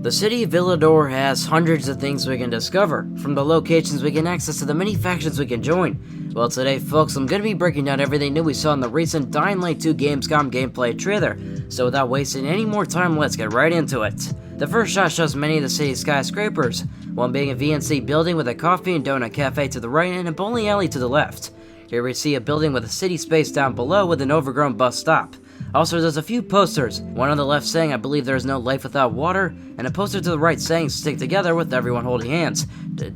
The city of Villedor has hundreds of things we can discover, from the locations we can access to the many factions we can join. Well, today folks, I'm going to be breaking down everything new we saw in the recent Dying Light 2 Gamescom gameplay trailer, so without wasting any more time, let's get right into it. The first shot shows many of the city's skyscrapers, one being a VNC building with a coffee and donut cafe to the right and a bowling alley to the left. Here we see a building with a city space down below with an overgrown bus stop. Also, there's a few posters, one on the left saying I believe there is no life without water, and a poster to the right saying stick together with everyone holding hands.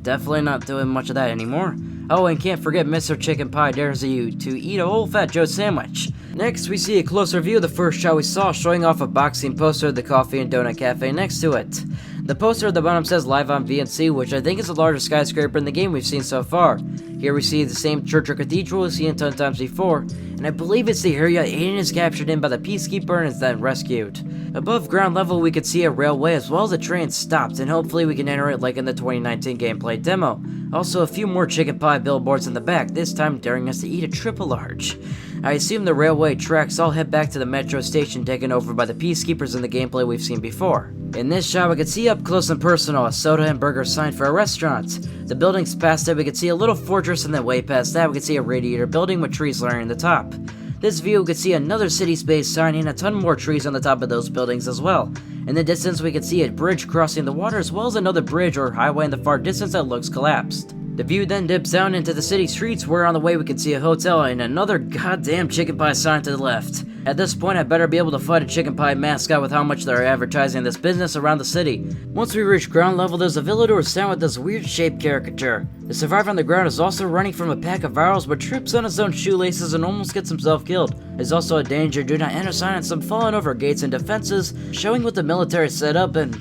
Definitely not doing much of that anymore. Oh, and can't forget Mr. Chicken Pie dares you to eat a whole Fat Joe sandwich. Next, we see a closer view of the first shot we saw showing off a boxing poster of the coffee and donut cafe next to it. The poster at the bottom says live on VNC, which I think is the largest skyscraper in the game we've seen so far. Here we see the same church or cathedral we've seen 10 times before, and I believe it's the area Ayden is captured in by the Peacekeeper and is then rescued. Above ground level we could see a railway as well as a train stopped, and hopefully we can enter it like in the 2019 gameplay demo. Also a few more chicken pie billboards in the back, this time daring us to eat a triple large. I assume the railway tracks all head back to the metro station taken over by the Peacekeepers in the gameplay we've seen before. In this shot we can see up close and personal a soda and burger sign for a restaurant. The buildings past it we can see a little fortress, and then way past that we can see a radiator building with trees layering the top. This view we can see another city space sign and a ton more trees on the top of those buildings as well. In the distance we can see a bridge crossing the water as well as another bridge or highway in the far distance that looks collapsed. The view then dips down into the city streets where on the way we can see a hotel and another goddamn chicken pie sign to the left. At this point I better be able to fight a chicken pie mascot with how much they're advertising this business around the city. Once we reach ground level there's a Villedor stand with this weird shaped caricature. The survivor on the ground is also running from a pack of virals but trips on his own shoelaces and almost gets himself killed. There's also a danger do not enter sign and some falling over gates and defenses showing what the military set up and,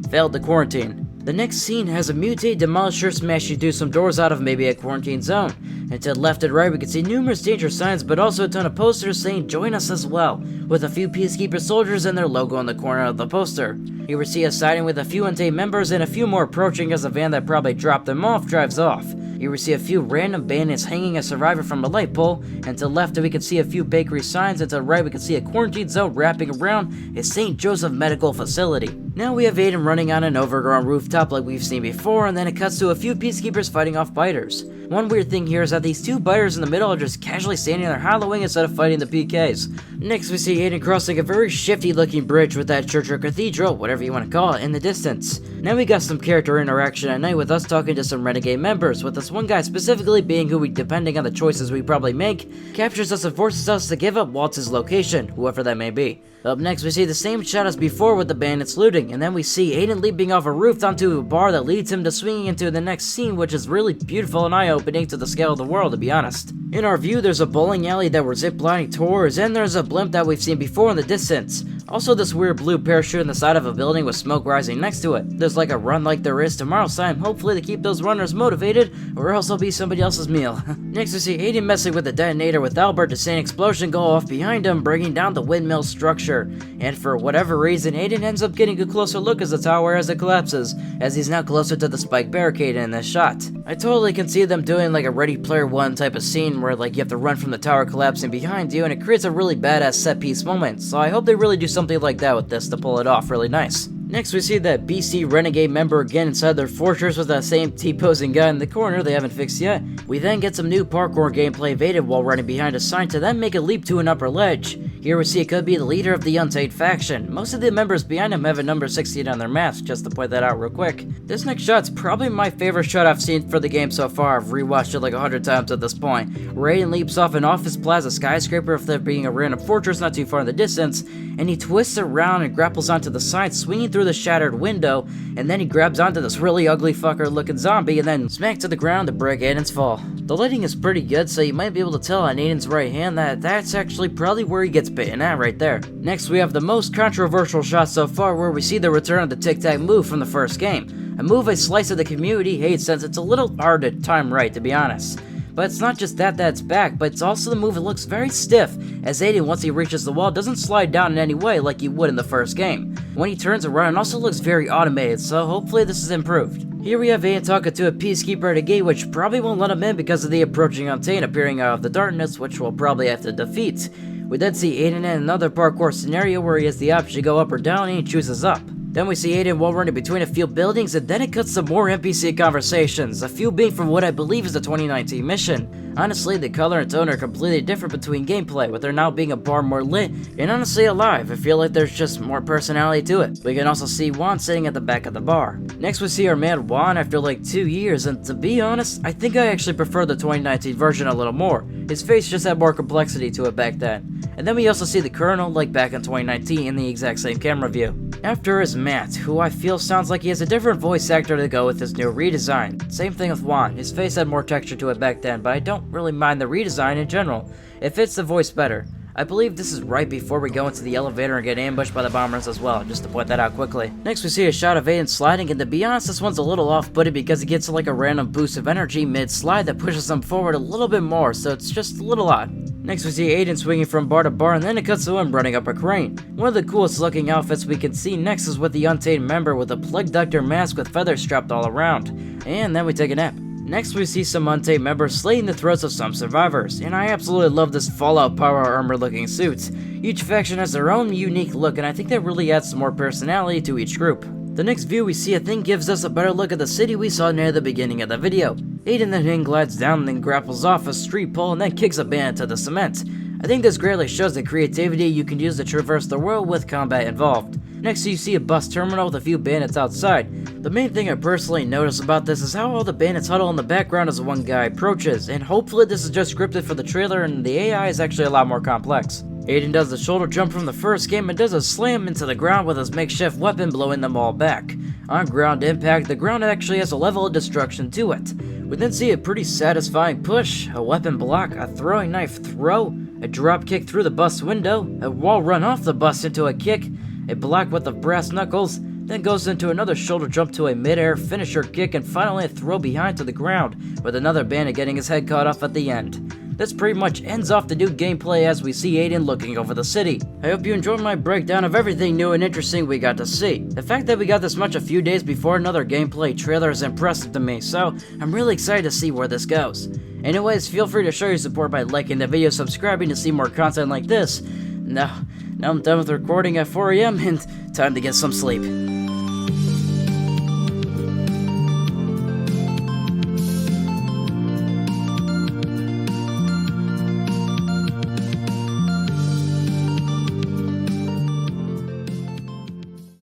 failed the quarantine. The next scene has a mutate demolisher smashing through some doors out of maybe a quarantine zone. And to the left and right we can see numerous danger signs but also a ton of posters saying join us as well, with a few Peacekeeper soldiers and their logo in the corner of the poster. Here we see a sighting with a few untamed members and a few more approaching as a van that probably dropped them off drives off. Here we see a few random bandits hanging a survivor from a light pole, and to the left we can see a few bakery signs, and to the right we can see a quarantine zone wrapping around a St. Joseph Medical Facility. Now we have Ayden running on an overgrown rooftop like we've seen before, and then it cuts to a few Peacekeepers fighting off biters. One weird thing here is that these two biters in the middle are just casually standing there hollowing instead of fighting the PKs. Next we see Ayden crossing a very shifty looking bridge with that church or cathedral, whatever you want to call it, in the distance. Now we got some character interaction at night with us talking to some renegade members, with this one guy specifically being who we, depending on the choices we probably make, captures us and forces us to give up Waltz's location, whoever that may be. Up next we see the same shot as before with the bandits looting, and then we see Ayden leaping off a roof onto a bar that leads him to swinging into the next scene, which is really beautiful and eye-opening to the scale of the world, to be honest. In our view there's a bowling alley that we're ziplining towards, and there's a blimp that we've seen before in the distance. Also this weird blue parachute in the side of a building with smoke rising next to it. There's like a run like there is tomorrow sign, hopefully to keep those runners motivated, or else it'll be somebody else's meal. Next we see Ayden messing with the detonator with Albert to see an explosion go off behind him, bringing down the windmill structure. And for whatever reason, Ayden ends up getting a closer look as the tower as it collapses, as he's now closer to the spike barricade in this shot. I totally can see them doing like a Ready Player One type of scene where like you have to run from the tower collapsing behind you, and it creates a really badass set piece moment, so I hope they really do something like that with this to pull it off really nice. Next we see that BC Renegade member again inside their fortress with that same T-posing guy in the corner they haven't fixed yet. We then get some new parkour gameplay evaded while running behind a sign to then make a leap to an upper ledge. Here we see it could be the leader of the Untitled faction. Most of the members behind him have a number 16 on their masks, just to point that out real quick. This next shot's probably my favorite shot I've seen for the game so far. I've rewatched it like 100 times at this point. Ayden leaps off an office plaza skyscraper if there being a random fortress not too far in the distance, and he twists around and grapples onto the side, swinging through the shattered window, and then he grabs onto this really ugly fucker looking zombie and then smack to the ground to break Ayden's fall. The lighting is pretty good, so you might be able to tell on Ayden's right hand that that's actually probably where he gets bitten at right there. Next we have the most controversial shot so far, where we see the return of the tic-tac move from the first game. A move a slice of the community hates since it's a little hard to time right, to be honest. But it's not just that that's back, but it's also the move that looks very stiff, as Ayden, once he reaches the wall, doesn't slide down in any way like he would in the first game. When he turns around, it also looks very automated, so hopefully this is improved. Here we have Ayden talking to a Peacekeeper at a gate, which probably won't let him in because of the approaching Untamed appearing out of the darkness, which we'll probably have to defeat. We then see Ayden in another parkour scenario where he has the option to go up or down, and he chooses up. Then we see Ayden while running between a few buildings, and then it cuts to more NPC conversations, a few being from what I believe is the 2019 mission. Honestly, the color and tone are completely different between gameplay, with there now being a bar more lit, and honestly alive. I feel like there's just more personality to it. We can also see Juan sitting at the back of the bar. Next we see our man Juan after like 2 years, and to be honest, I think I actually prefer the 2019 version a little more. His face just had more complexity to it back then. And then we also see the Colonel like back in 2019 in the exact same camera view. After is Matt, who I feel sounds like he has a different voice actor to go with his new redesign. Same thing with Juan, his face had more texture to it back then, but I don't really mind the redesign in general. It fits the voice better. I believe this is right before we go into the elevator and get ambushed by the bombers as well, just to point that out quickly. Next we see a shot of Ayden sliding, and to be honest, this one's a little off-putted because he gets like a random boost of energy mid-slide that pushes him forward a little bit more, so it's just a little odd. Next we see Ayden swinging from bar to bar, and then it cuts to him running up a crane. One of the coolest looking outfits we can see next is with the Untitled member with a plague doctor mask with feathers strapped all around. And then we take a nap. Next we see some Untitled members slitting the throats of some survivors, and I absolutely love this Fallout power armor looking suits. Each faction has their own unique look, and I think that really adds some more personality to each group. The next view we see I think gives us a better look at the city we saw near the beginning of the video. Ayden then glides down and then grapples off a street pole and then kicks a bandit to the cement. I think this greatly shows the creativity you can use to traverse the world with combat involved. Next you see a bus terminal with a few bandits outside. The main thing I personally notice about this is how all the bandits huddle in the background as one guy approaches, and hopefully this is just scripted for the trailer and the AI is actually a lot more complex. Ayden does the shoulder jump from the first game and does a slam into the ground with his makeshift weapon, blowing them all back. On ground impact, the ground actually has a level of destruction to it. We then see a pretty satisfying push, a weapon block, a throwing knife throw, a drop kick through the bus window, a wall run off the bus into a kick, a block with the brass knuckles, then goes into another shoulder jump to a mid-air finisher kick, and finally a throw behind to the ground, with another bandit getting his head cut off at the end. This pretty much ends off the new gameplay as we see Ayden looking over the city. I hope you enjoyed my breakdown of everything new and interesting we got to see. The fact that we got this much a few days before another gameplay trailer is impressive to me, so I'm really excited to see where this goes. Anyways, feel free to show your support by liking the video, subscribing to see more content like this. Now I'm done with recording at 4 AM and time to get some sleep.